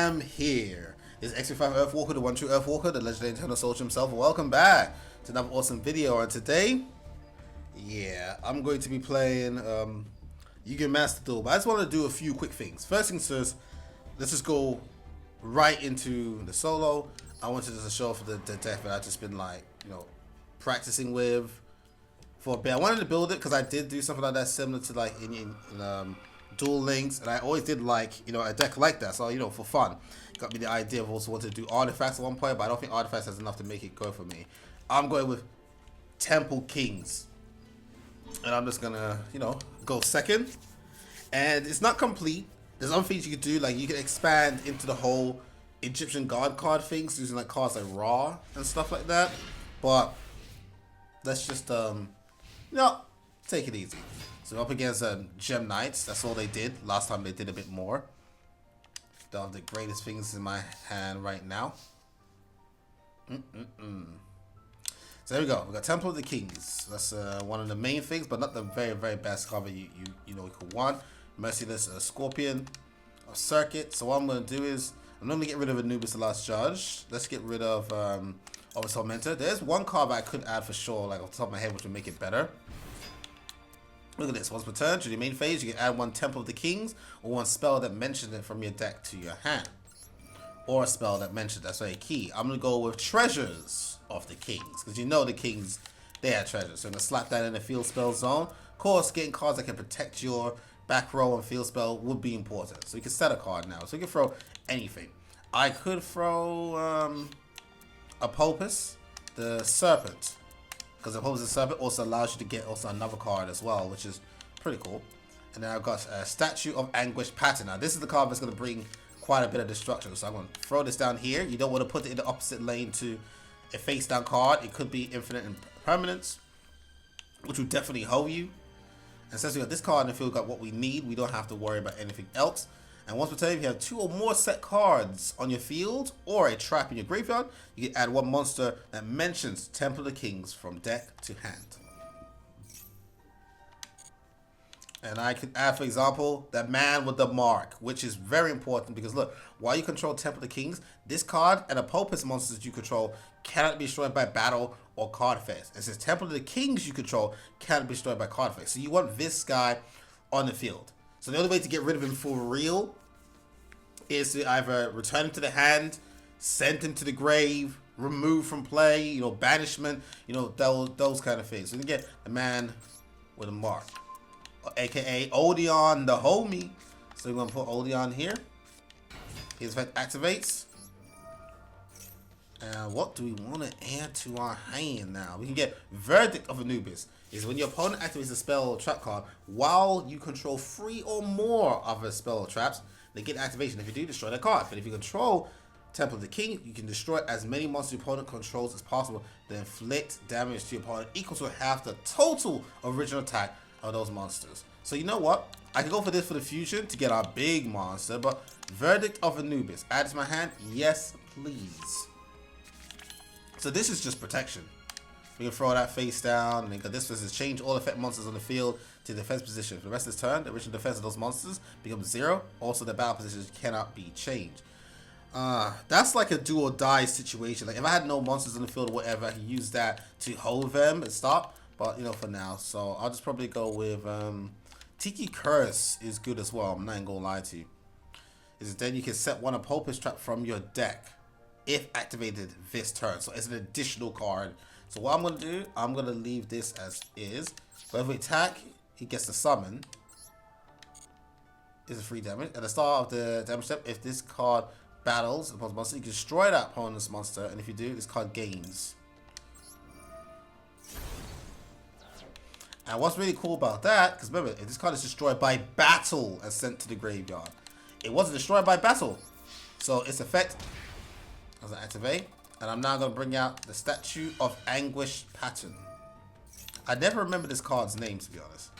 am here. This is X35 Earthwalker, the one true Earthwalker, the legendary internal soldier himself. Welcome back to another awesome video. And today, I'm going to be playing Yugioh Master Duel. But I just want to do a few quick things. First things first, let's just go right into the solo. I wanted to show off the deck that I've just been practicing with for a bit. I wanted to build it because I did do something like that similar to in Duel Links, and I always did a deck like that. So for fun, got me the idea of also wanting to do artifacts at one point, but I don't think artifacts has enough to make it go for me. I'm going with Temple Kings, and I'm just gonna go second. And it's not complete. There's other things you could do, like you can expand into the whole Egyptian God card things using cards like Ra and stuff like that. But let's just take it easy. So up against Gem Knights, that's all they did. Last time they did a bit more. Don't have the greatest things in my hand right now. So there we go. We got Temple of the Kings. That's one of the main things, but not the very best cover you could want. Merciless Scorpion of Circuit. So what I'm gonna do is I'm gonna get rid of Anubis the Last Judge. Let's get rid of Tormentor. There's one card that I could add for sure, like off the top of my head, which would make it better. Look at this. Once per turn, during the main phase, you can add one Temple of the Kings or one spell that mentions it from your deck to your hand. Or a spell that mentions that's very key. I'm going to go with Treasures of the Kings, because the Kings, they have treasures. So I'm going to slap that in the field spell zone. Of course, getting cards that can protect your back row and field spell would be important. So you can set a card now. So you can throw anything. I could throw Apopus, the Serpent. Because the Apopus the Serpent also allows you to get another card as well, which is pretty cool. And then I've got a Statue of Anguish Pattern. Now this is the card that's going to bring quite a bit of destruction. So I'm going to throw this down here. You don't want to put it in the opposite lane to a face down card. It could be infinite impermanence, which will definitely hold you. And since we got this card in the field, we got what we need. We don't have to worry about anything else. And once per turn, if you have 2 or more set cards on your field or a trap in your graveyard, you can add one monster that mentions Temple of the Kings from deck to hand. And I could add, for example, that Man with the Mark, which is very important because look, while you control Temple of the Kings, this card and Apopus monsters you control cannot be destroyed by battle or card effects. And since Temple of the Kings you control cannot be destroyed by card effects. So you want this guy on the field. So the only way to get rid of him for real is to either return him to the hand, send him to the grave, remove from play, banishment, those kind of things. So you can get the Man with a Mark, aka Odeon the homie. So we're gonna put Odeon here. His effect activates. And what do we want to add to our hand now? We can get Verdict of Anubis. Is when your opponent activates a spell or trap card while you control 3 or more other spell or traps, they get activation. If you do, destroy that card. But if you control Temple of the King, you can destroy as many monsters your opponent controls as possible, then inflict damage to your opponent equal to half the total original attack of those monsters. So you know what? I can go for this for the fusion to get our big monster, but Verdict of Anubis. Add to my hand? Yes, please. So this is just protection. We can throw that face down, and then this is change all effect monsters on the field to defense position. For the rest of this turn, the original defense of those monsters becomes 0. Also, the battle positions cannot be changed. That's like a do or die situation. Like if I had no monsters on the field or whatever, I can use that to hold them and stop. But for now, so I'll just probably go with Tiki Curse is good as well. I'm not gonna lie to you. Is then you can set one Apopus trap from your deck if activated this turn. So it's an additional card. So what I'm going to do, I'm going to leave this as is. But if we attack, he gets to summon. Is a free damage. At the start of the damage step, if this card battles opponent's monster, you can destroy that opponent's monster. And if you do, this card gains. And what's really cool about that, because remember, if this card is destroyed by battle and sent to the graveyard, it wasn't destroyed by battle. So its effect doesn't activate. And I'm now going to bring out the Statue of Anguish Pattern. I never remember this card's name, to be honest.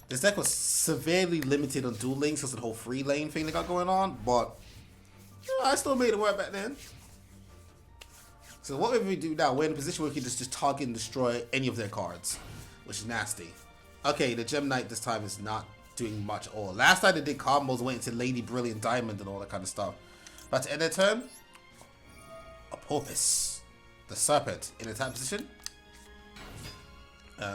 This deck was severely limited on Duel Links because of the whole free lane thing they got going on. But I still made it work back then. So what we do now, we're in a position where we can just target and destroy any of their cards, which is nasty. Okay, the Gem Knight this time is not doing much at all. Last time they did combos, went into Lady Brilliant Diamond and all that kind of stuff. About to end their turn. A Porpoise, the Serpent, in attack position.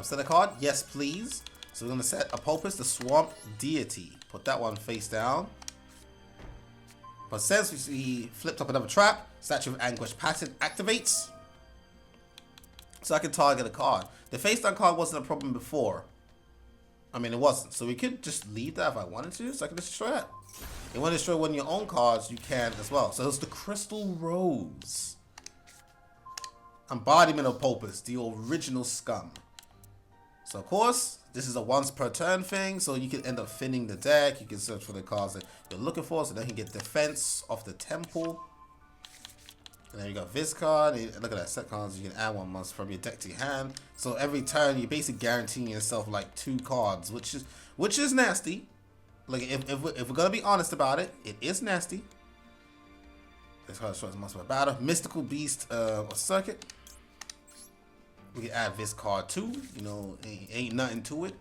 Set a card, yes please. So we're gonna set a Porpoise, the Swamp Deity. Put that one face down. But since we flipped up another trap, Statue of Anguish pattern activates. So I can target a card. The face down card wasn't a problem before. I mean, it wasn't. So we could just leave that if I wanted to. So I can just destroy that. If you want to destroy one of your own cards, you can as well. So it's the Crystal Rose. Embodiment of Porpoise, the original scum. So of course, this is a once per turn thing. So you can end up thinning the deck. You can search for the cards that you're looking for. So then you can get Defense of the Temple. And then you got this card. Look at that, set cards. You can add one monster from your deck to your hand. So every turn, you're basically guaranteeing yourself like 2 cards, which is nasty. Like if we're gonna be honest about it, it is nasty. This card destroys monster by battle. Mystical Beast or Circuit. We can add this card too. You know, ain't nothing to it.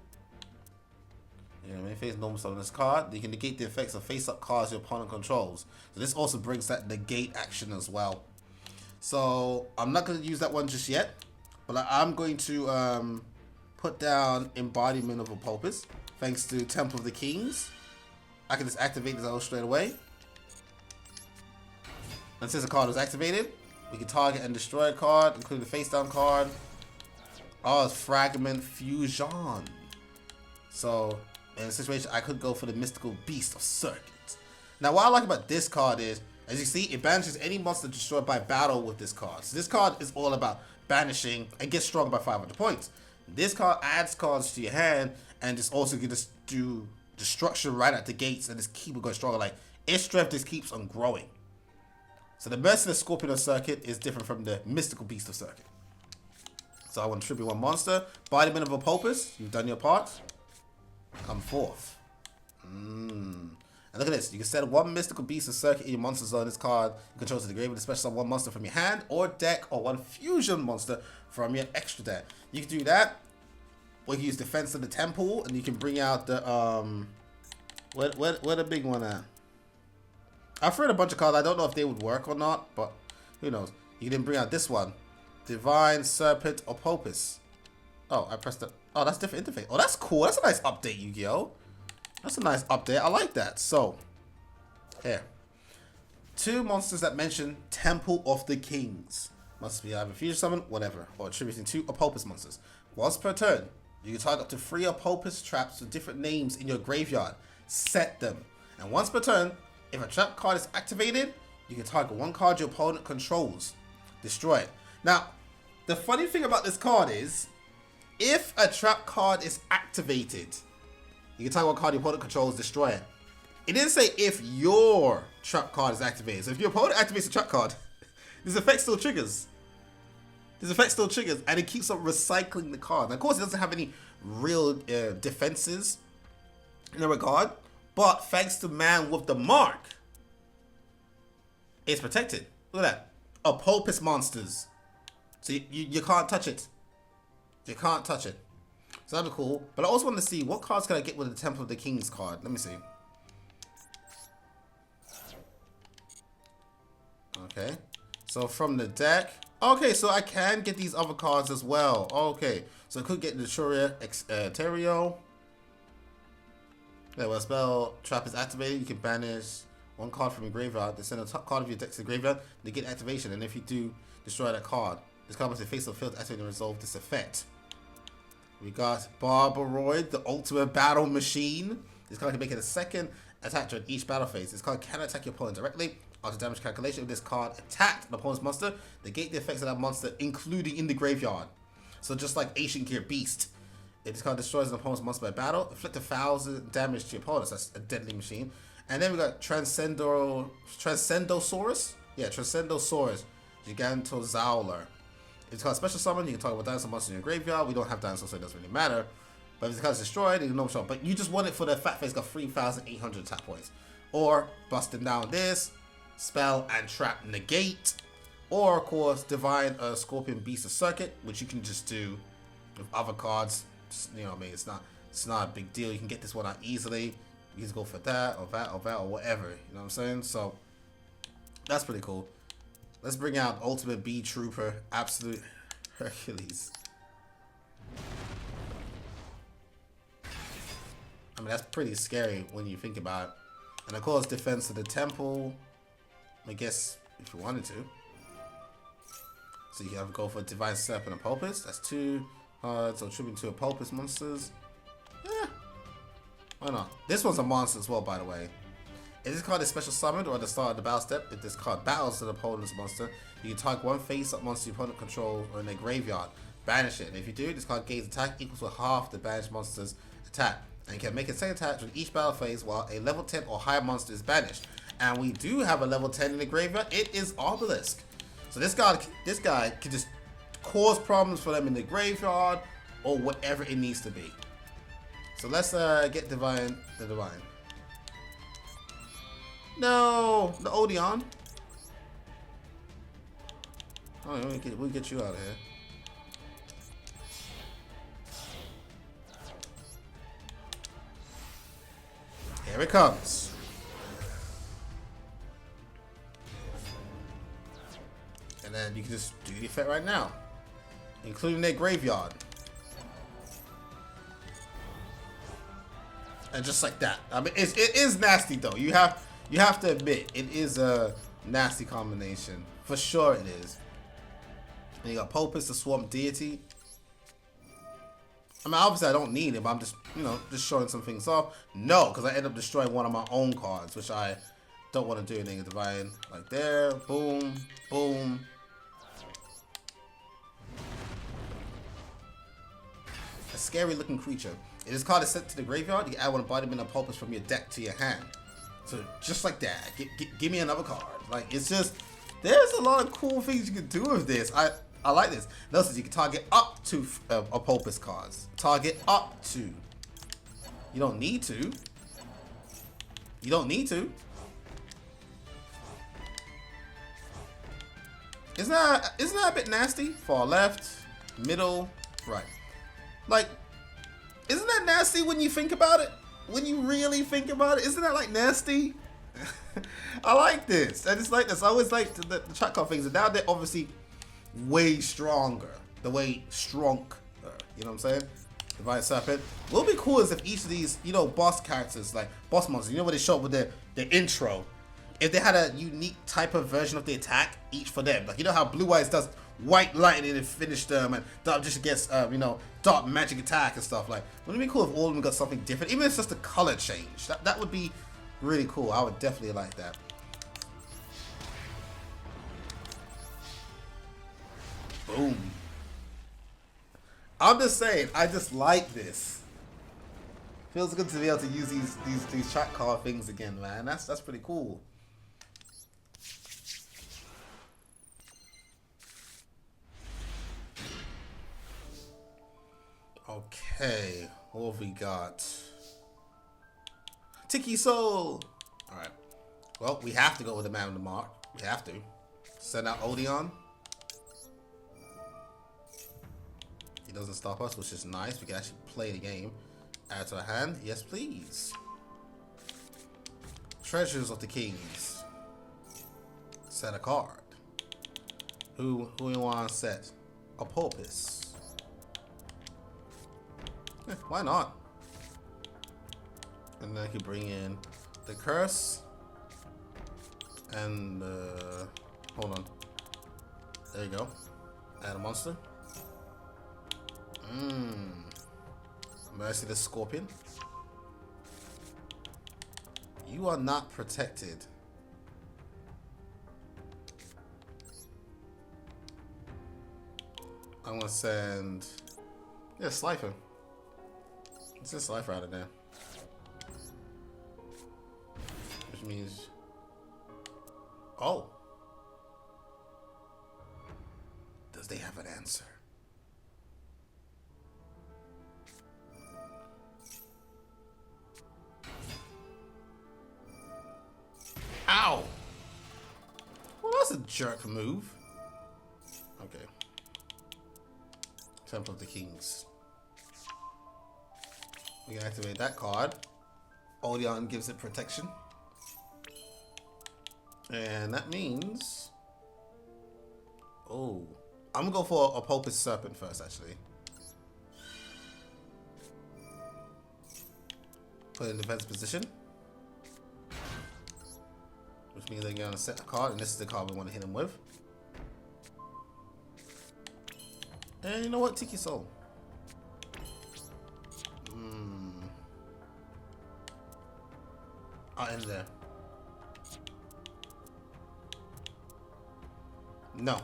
You know, when you face normal stuff on this card, you can negate the effects of face-up cards your opponent controls. So this also brings that negate action as well. So I'm not going to use that one just yet, but I'm going to put down Embodiment of a Porpoise. Thanks to Temple of the Kings, I can just activate this out straight away. And since the card was activated, we can target and destroy a card, including the face-down card. Oh, it's Fragment Fusion. So in this situation, I could go for the Mystical Beast of Circuit. Now, what I like about this card is, as you see, it banishes any monster destroyed by battle with this card. So this card is all about banishing and get stronger by 500 points. This card adds cards to your hand and just also can just do destruction right at the gates and just keep it going stronger. Like, its strength just keeps on growing. So the Merciless Scorpion of Circuit is different from the Mystical Beast of Circuit. So I want to tribute one monster. Embodiment of a Porpoise. You've done your part. Come forth. And look at this. You can set one Mystical Beast of Circuit in your monster zone. This card controls the grave with a special summon one monster from your hand or deck, or one fusion monster from your extra deck. You can do that. Or you can use Defense of the Temple, and you can bring out the where the big one at? I've read a bunch of cards. I don't know if they would work or not, but who knows. You can then bring out this one. Divine Serpent or Porpoise. Oh, I pressed it. Oh, that's different interface. Oh, that's cool. That's a nice update, Yugioh. That's a nice update. I like that. So, here. 2 monsters that mention Temple of the Kings. Must be either fusion summon, whatever, or attributing 2 Porpoise monsters. Once per turn, you can target up to 3 Porpoise traps with different names in your graveyard. Set them. And once per turn, if a trap card is activated, you can target one card your opponent controls. Destroy it. Now, the funny thing about this card is, if a trap card is activated, you can target one card your opponent controls, destroy it. It didn't say if your trap card is activated. So if your opponent activates a trap card, this effect still triggers. This effect still triggers, and it keeps on recycling the card. Now, of course, it doesn't have any real defenses in that regard, but thanks to Man with the Mark, it's protected. Look at that. A Porpoise monsters. So you can't touch it. You can't touch it. So that'd be cool. But I also want to see what cards can I get with the Temple of the Kings card. Let me see. Okay. So from the deck. Okay, so I can get these other cards as well. Okay. So I could get the Churia Terio. Yeah, when a spell trap is activated, you can banish one card from your graveyard. Then send a top card of your deck to the graveyard. They get activation. And if you do destroy that card, this card must be face of field to activate and resolve this effect. We got Barbaroid, the ultimate battle machine. This card can make it a second attack during each battle phase. This card can attack your opponent directly. After damage calculation, if this card attacked an opponent's monster, negate the effects of that monster, including in the graveyard. So just like Ancient Gear Beast, if this card destroys an opponent's monster by battle, inflict 1,000 damage to your opponent. So that's a deadly machine. And then we got Transcendosaurus. Yeah, Transcendosaurus, Gigantozauler. If it's called special summon, you can talk about dinosaur monsters in your graveyard. We don't have dinosaurs, so it doesn't really matter. But if it's card is destroyed, you can know but you just want it for the fat face, got 3,800 attack points. Or busting down this, spell and trap negate. Or of course, divine Scorpion Beast of Circuit, which you can just do with other cards. Just, you know what I mean? It's not a big deal. You can get this one out easily. You can just go for that or that or that or whatever. You know what I'm saying? So That's pretty cool. Let's bring out Ultimate B Trooper, Absolute Hercules. I mean, that's pretty scary when you think about it. And of course, Defense of the Temple. I guess if you wanted to. So you have to go for Divine Serpent and Pulpus. That's 2 cards, so tribute to a Pulpus monsters. Yeah. Why not? This one's a monster as well, by the way. If this card is special summoned or at the start of the battle step, if this card battles an opponent's monster, you can target one face-up monster your opponent controls or in their graveyard. Banish it. And if you do, this card gains attack equal to half the banished monster's attack. And you can make a second attack with each battle phase while a level 10 or higher monster is banished. And we do have a level 10 in the graveyard. It is Obelisk. So this guy can just cause problems for them in the graveyard or whatever it needs to be. So let's get the Divine. No, the Odeon. Oh, we'll get you out of here. Here it comes. And then you can just do the effect right now, including their graveyard. And just like that. I mean, it is nasty though. You have to admit, it is a nasty combination. For sure it is. And you got Pulpus, the Swamp Deity. I mean, obviously I don't need him, but I'm just, just showing some things off. No, because I end up destroying one of my own cards, which I don't want to do anything. Divine, like there, boom, boom. A scary looking creature. If this card is sent to the graveyard, you can add one embodiment of Pulpus from your deck to your hand. So just like that, give me another card. Like, it's just, there's a lot of cool things you can do with this. I like this. Notice you can target up to a Pulpus cards. Target up to. You don't need to. You don't need to. Isn't that a bit nasty? Far left, middle, right. Like, isn't that nasty when you think about it? When you really think about it, isn't that like nasty? I like this. I just like this. I always like the track card things. And now they're obviously way stronger. The way strong. You know what I'm saying? Divine Serpent. What would be cool is if each of these, boss characters, like boss monsters, when they show up with their intro, if they had a unique type of version of the attack, each for them. Like, how Blue Eyes does white lightning and finish them, and Dark just gets, dark magic attack and stuff. Like, wouldn't it be cool if all of them got something different? Even if it's just a color change. That would be really cool. I would definitely like that. Boom. I'm just saying, I just like this. Feels good to be able to use these track card things again, man. That's pretty cool. Okay, what have we got? Tiki Soul. All right. Well, we have to go with the man of the mark. We have to send out Odeon. He doesn't stop us, which is nice. We can actually play the game. Add to our hand. Yes, please. Treasures of the Kings. Set a card. Who we want to set? A Pulpus. Why not? And then I can bring in the Curse. And, hold on. There you go. Add a monster. Mercy the Scorpion. You are not protected. I'm gonna send... Yeah, Slifer. Let's just Slifer out of there. Which means... Oh. Does they have an answer? Ow! Well, that's a jerk move. Okay. Temple of the Kings. We can activate that card. Odeon gives it protection. And that means... Oh. I'm gonna go for a Pulpus Serpent first, actually. Put it in defense position. Which means they're gonna set a card, and this is the card we want to hit him with. And you know what? Tiki Soul. I'll end there. No.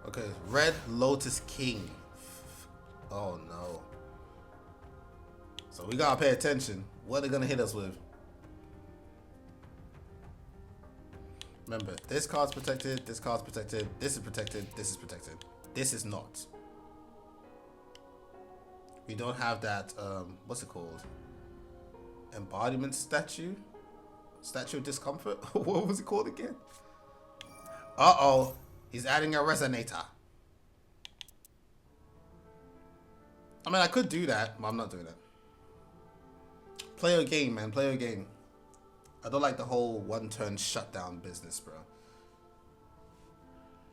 Okay, Red Lotus King. Oh no. So we gotta pay attention. What are they gonna hit us with? Remember, this card's protected, this card's protected, this is protected, this is protected. This is not. We don't have that, what's it called? Embodiment statue? Statue of discomfort? What was it called again? Uh-oh. He's adding a resonator. I mean, I could do that, but I'm not doing it. Play your game, man. Play your game. I don't like the whole one-turn shutdown business, bro.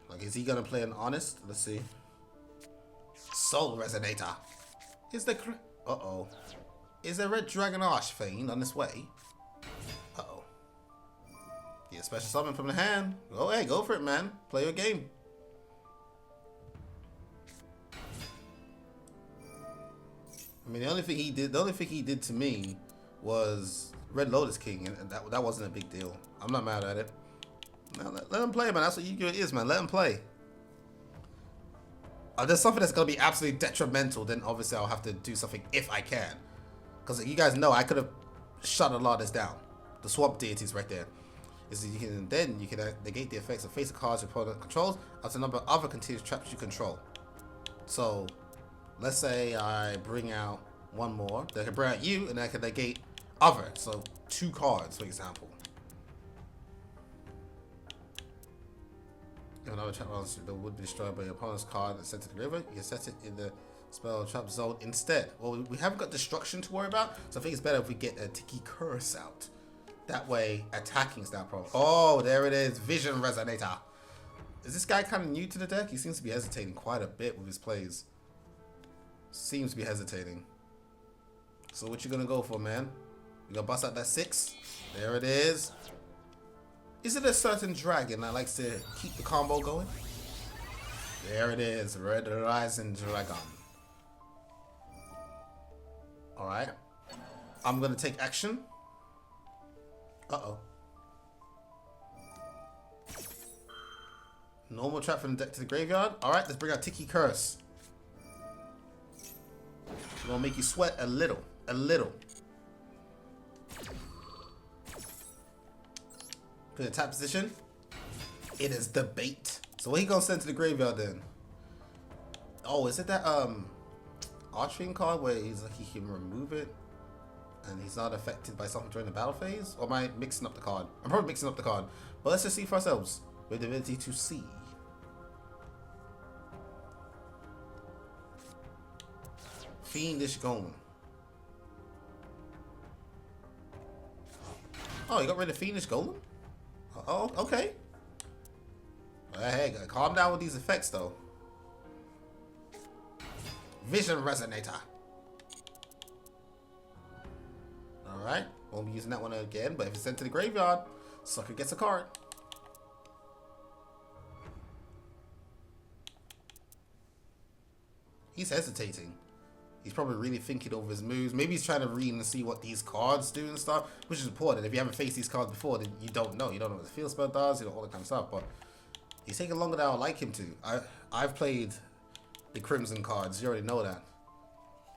Like, is he gonna play an honest? Let's see. Soul Resonator. Is the... Uh-oh. Is the Red Dragon Archfiend on this way? Uh-oh. Get a special summon from the hand. Go ahead, go for it, man. Play your game. I mean, the only thing he did to me was Red Lotus King, and that wasn't a big deal. I'm not mad at it. Now, let him play, man. That's what Yugioh is, man. Let him play. If there's something that's gonna be absolutely detrimental, then obviously I'll have to do something if I can. Because you guys know I could have shut a lot of this down. The swamp deities right there. Is you can negate the effects of face cards your opponent controls up to a number of other continuous traps you control. So let's say I bring out one more. They can bring out you, and I can negate other. So 2 cards, for example. If another trap monster would be destroyed by your opponent's card and sent to the river, you can set it in the spell trap zone instead. Well, we haven't got destruction to worry about, so I think it's better if we get a Tiki Curse out. That way, attacking is not a problem. Oh, there it is. Vision Resonator. Is this guy kind of new to the deck? He seems to be hesitating quite a bit with his plays. Seems to be hesitating. So what you gonna go for, man? You gonna bust out that 6? There it is. Is it a certain dragon that likes to keep the combo going? There it is. Red Rising Dragon. Alright. I'm gonna take action. Uh-oh. Normal trap from the deck to the graveyard. Alright, let's bring out Tiki Curse. We're gonna make you sweat a little. A little. Put in tap position. It is the bait. So what he gonna send to the graveyard then? Oh, is it that Archfiend card where he's like he can remove it and he's not affected by something during the battle phase? Or am I mixing up the card? I'm probably mixing up the card. But let's just see for ourselves. With the ability to see. Fiendish Golem. Oh, you got rid of Fiendish Golem? Oh, okay. Hey, calm down with these effects, though. Vision Resonator. Alright, won't be using that one again, but if it's sent to the graveyard, sucker gets a card. He's hesitating. He's probably really thinking over his moves. Maybe he's trying to read and see what these cards do and stuff, which is important. If you haven't faced these cards before, then you don't know. You don't know what the field spell does, you know, all that kind of stuff. But he's taking longer than I would like him to. I've played the Crimson cards. You already know that.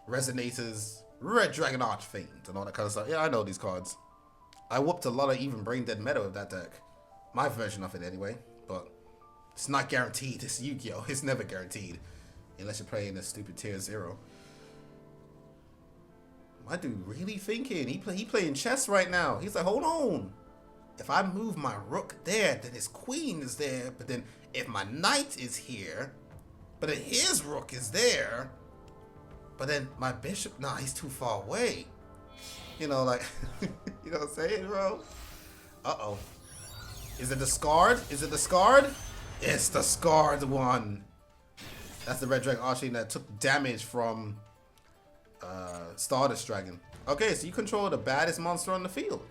Resonators, Red Dragon Archfiend, and all that kind of stuff. Yeah, I know these cards. I whooped a lot of even brain dead meta with that deck. My version of it anyway. But it's not guaranteed. It's Yu-Gi-Oh! It's never guaranteed. Unless you're playing a stupid tier 0. My dude really thinking. He playing chess right now. He's like, hold on. If I move my rook there, then his queen is there. But then if my knight is here, but then his rook is there. But then my bishop, nah, he's too far away. You know, like, you know what I'm saying, bro? Uh-oh. Is it the scarred? Is it the scarred? It's the scarred one. That's the Red Dragon Archfiend that took damage from Stardust Dragon. Okay, so you control the baddest monster on the field.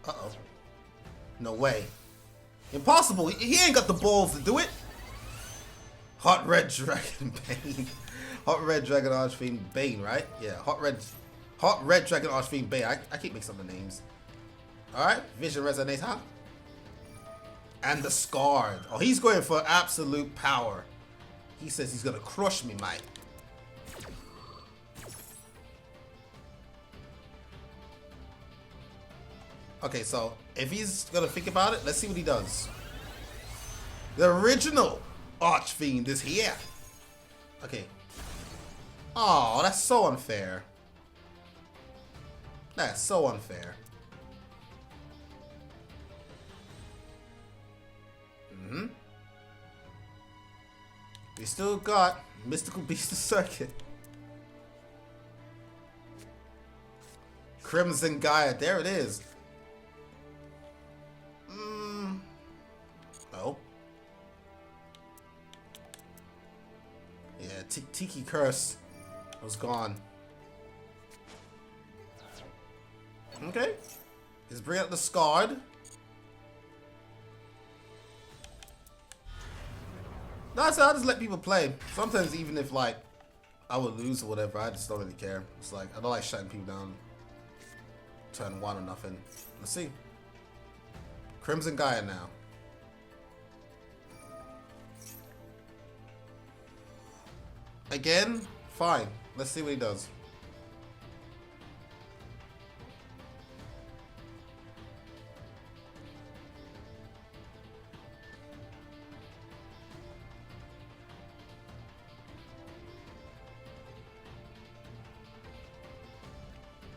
Uh-oh. No way. Impossible. He ain't got the balls to do it. Hot Red Dragon Bane. Hot Red Dragon Archfiend Bane, right? Yeah, Hot Red Dragon Archfiend Bane. I keep mixing up the names. Alright, Vision resonates, huh? And the Scarred. Oh, he's going for absolute power. He says he's gonna crush me, mate. Okay, so if he's gonna think about it, let's see what he does. The original Archfiend is here. Okay. Oh, that's so unfair. That's so unfair. We still got Mystical Beast of Circuit. Crimson Gaia, there it is. Oh. Yeah, Tiki Curse was gone. Okay. Let's bring out the Scarred. No, so I'll just let people play. Sometimes even if like I would lose or whatever, I just don't really care. It's like I don't like shutting people down. Turn 1 or nothing. Let's see. Crimson Gaia now. Again? Fine. Let's see what he does.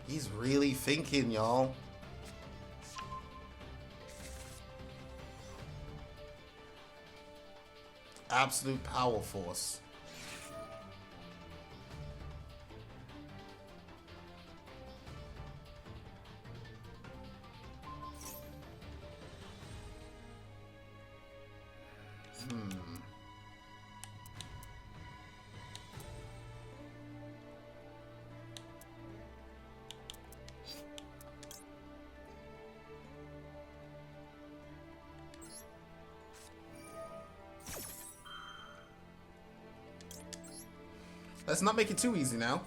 He's really thinking, y'all. Absolute power force. Let's not make it too easy now.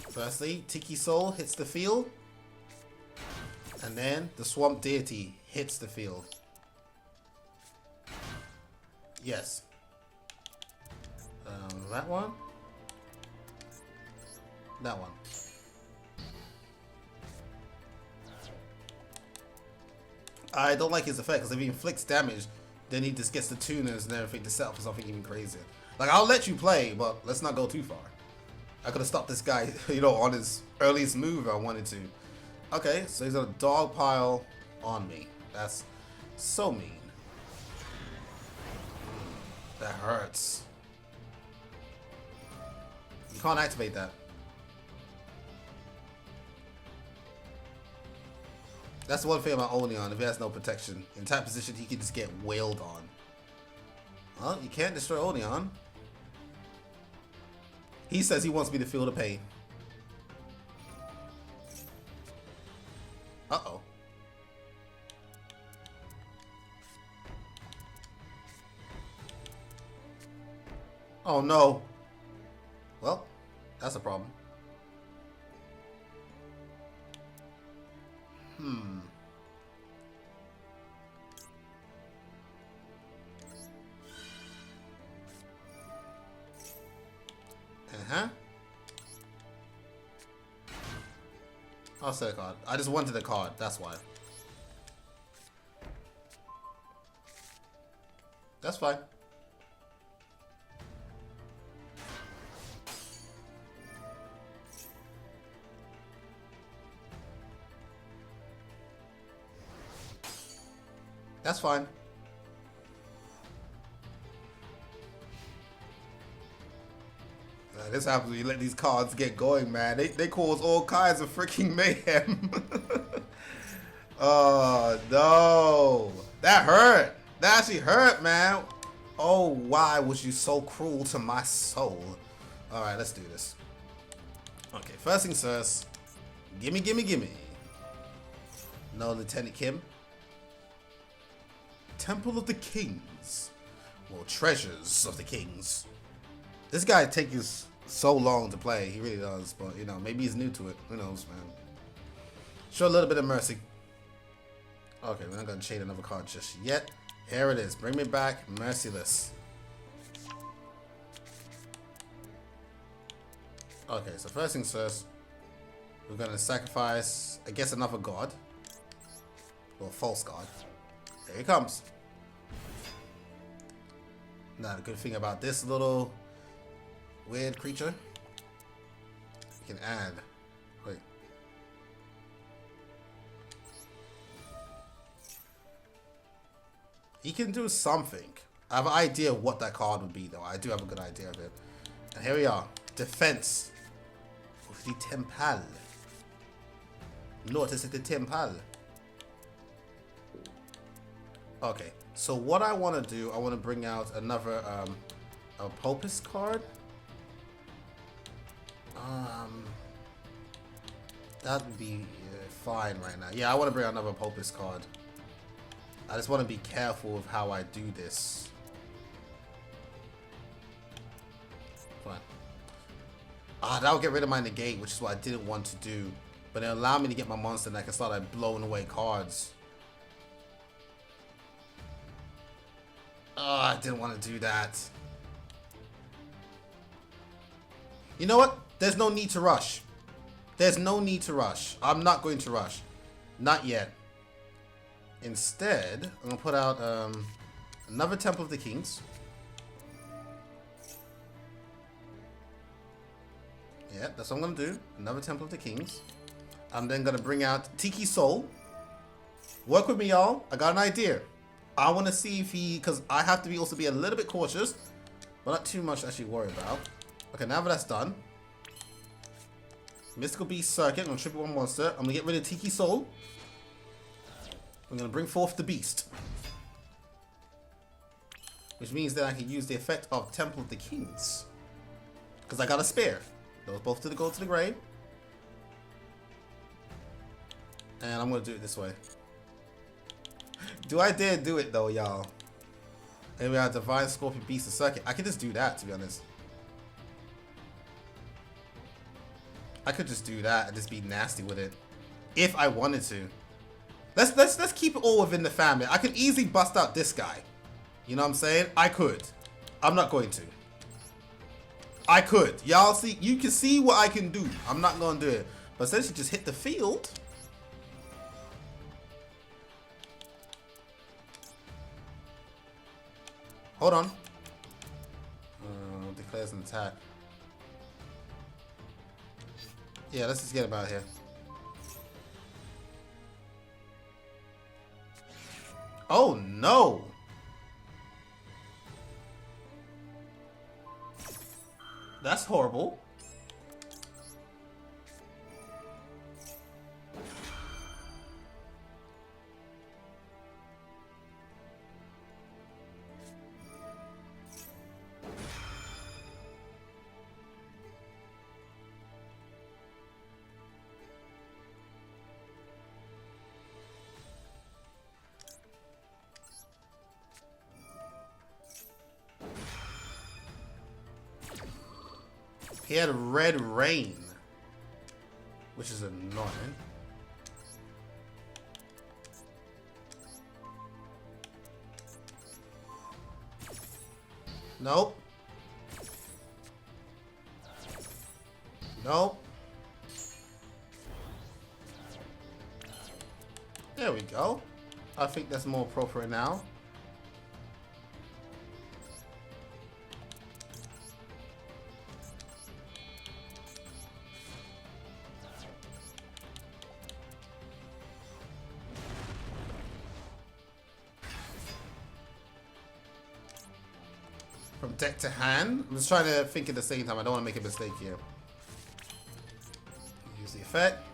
Firstly, Tiki Soul hits the field. And then the Swamp Deity hits the field. Yes. That one. That one. I don't like his effect because if he inflicts damage, then he just gets the tuners and everything to set up for something even crazier. Like, I'll let you play, but let's not go too far. I could have stopped this guy, you know, on his earliest move if I wanted to. Okay, so he's gonna dogpile on me. That's so mean. That hurts. You can't activate that. That's the one thing about Onion. If he has no protection, in that position, he can just get wailed on. Well, you can't destroy Onion. He says he wants me to feel the pain. Uh-oh. Oh, no. Well, that's a problem. I'll say a card. I just wanted a card, that's why. That's fine. That's fine. This happens when you let these cards get going, man. They cause all kinds of freaking mayhem. Oh, no. That hurt. That actually hurt, man. Oh, why was you so cruel to my soul? Alright, let's do this. Okay, first things first. Gimme, gimme, gimme. No, Lieutenant Kim. Temple of the Kings. Well, Treasures of the Kings. This guy takes so long to play. He really does. But, you know, maybe he's new to it. Who knows, man. Show a little bit of mercy. Okay, we're not going to chain another card just yet. Here it is. Bring me back. Merciless. Okay, so first things first. We're going to sacrifice, I guess, another god. Or false god. Here he comes. Now, the good thing about this little weird creature, you can add. Wait. He can do something. I have an idea of what that card would be, though. I do have a good idea of it. And here we are. Defense. Of the Temple. Notice it's the Temple. Okay. So what I want to do, I want to bring out another a Popus card. That would be fine right now. Yeah, I want to bring out another Popus card. I just want to be careful of how I do this. Fine. That'll get rid of my negate, which is what I didn't want to do. But it'll allow me to get my monster and I can start like blowing away cards. I didn't want to do that. You know what? There's no need to rush. There's no need to rush. I'm not going to rush. Not yet. Instead, I'm going to put out another Temple of the Kings. Yeah, that's what I'm going to do. Another Temple of the Kings. I'm then going to bring out Tiki Soul. Work with me, y'all. I got an idea. I want to see if he, because I have to also be a little bit cautious, but not too much to actually worry about. Okay, now that that's done, Mystical Beast Circuit, I'm going to triple one monster. I'm going to get rid of Tiki Soul. I'm going to bring forth the Beast. Which means that I can use the effect of Temple of the Kings. Because I got a spare. Those both to go to the grave. And I'm going to do it this way. Do I dare do it though, y'all? And we have Divine Scorpion Beast of Circuit. I could just do that, to be honest. I could just do that and just be nasty with it. If I wanted to. Let's keep it all within the family. I could easily bust out this guy. You know what I'm saying? I could. I'm not going to. I could. Y'all see, you can see what I can do. I'm not going to do it. But essentially just hit the field. Hold on. Declares an attack. Yeah, let's just get him out of here. Oh no! That's horrible. He had Red Rain, which is annoying. Nope. Nope. There we go. I think that's more appropriate now. from deck to hand. I'm just trying to think at the same time. I don't want to make a mistake here. Use the effect.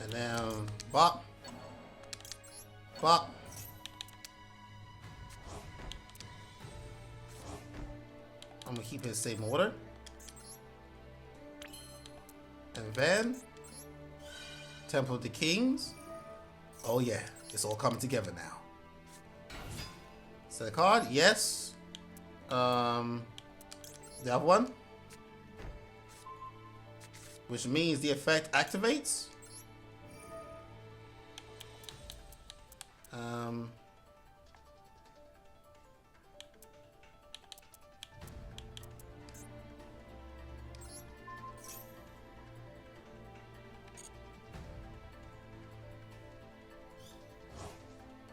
And then bop. Bop. I'm going to keep it in the same order. And then Temple of the Kings. Oh yeah, it's all coming together now. Set a card, yes. The other one. Which means the effect activates.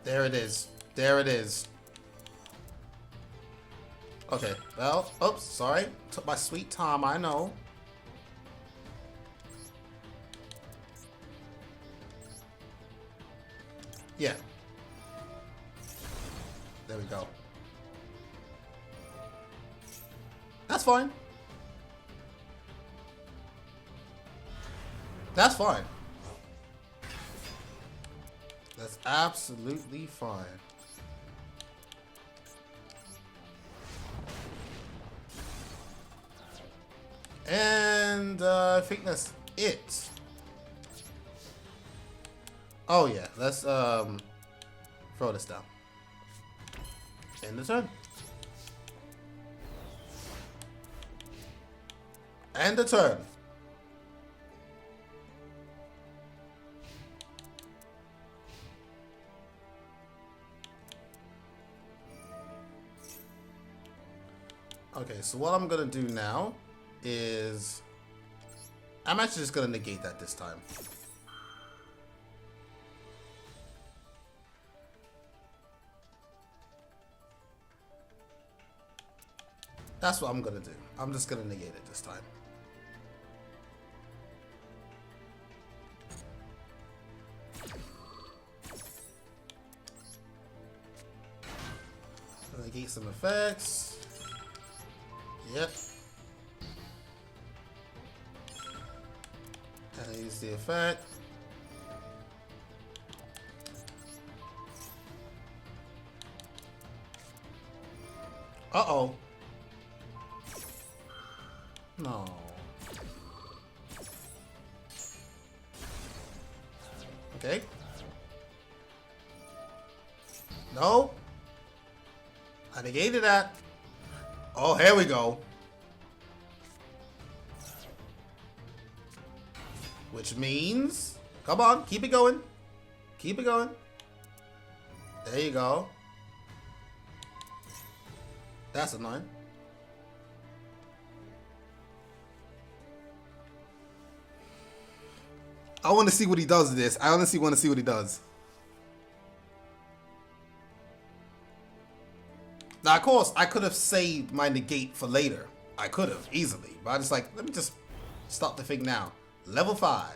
There it is. There it is. Okay, well, oops, sorry. Took my sweet time, I know. Yeah. There we go. That's fine. That's fine. That's absolutely fine. And I think that's it. Oh yeah, let's throw this down. End the turn. End the turn. Okay, so what I'm gonna do now is I'm actually just gonna negate that this time. That's what I'm gonna do. I'm just gonna negate it this time. Negate some effects. Yep. And use the effect. Uh-oh. No. Okay. No. I negated that. Oh, here we go. Which means, come on, keep it going. Keep it going. There you go. That's annoying. I want to see what he does with this. I honestly want to see what he does. Now, of course, I could have saved my negate for later. I could have, easily. But I just like, let me just stop the thing now. Level 5.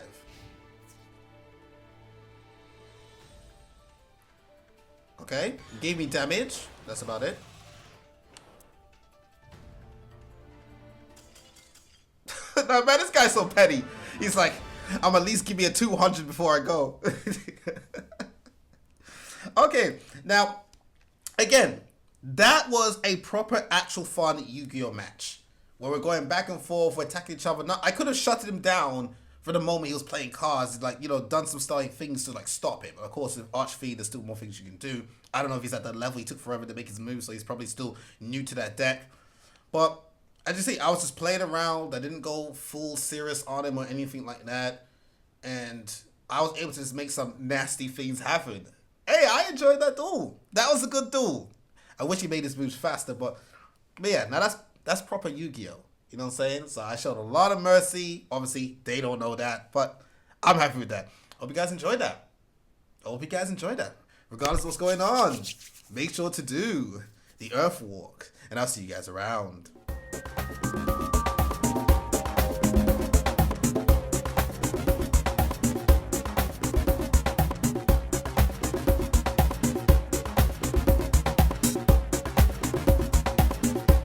Okay, gave me damage. That's about it. No, man, this guy's so petty. He's like, I'm at least give me a 200 before I go. Okay, now, again, that was a proper, actual fun Yu-Gi-Oh match. Where we're going back and forth, we're attacking each other. Now, I could have shutted him down for the moment he was playing cards, like, you know, done some starting things to, like, stop him. Of course, with Archfiend, there's still more things you can do. I don't know if he's at that level. He took forever to make his move, so he's probably still new to that deck. But, as you see, I was just playing around. I didn't go full serious on him or anything like that. And I was able to just make some nasty things happen. Hey, I enjoyed that duel. That was a good duel. I wish he made his moves faster, but yeah, now that's proper Yu-Gi-Oh! You know what I'm saying? So I showed a lot of mercy. Obviously, they don't know that, but I'm happy with that. Hope you guys enjoyed that. Regardless of what's going on, make sure to do the Earthwalk, and I'll see you guys around.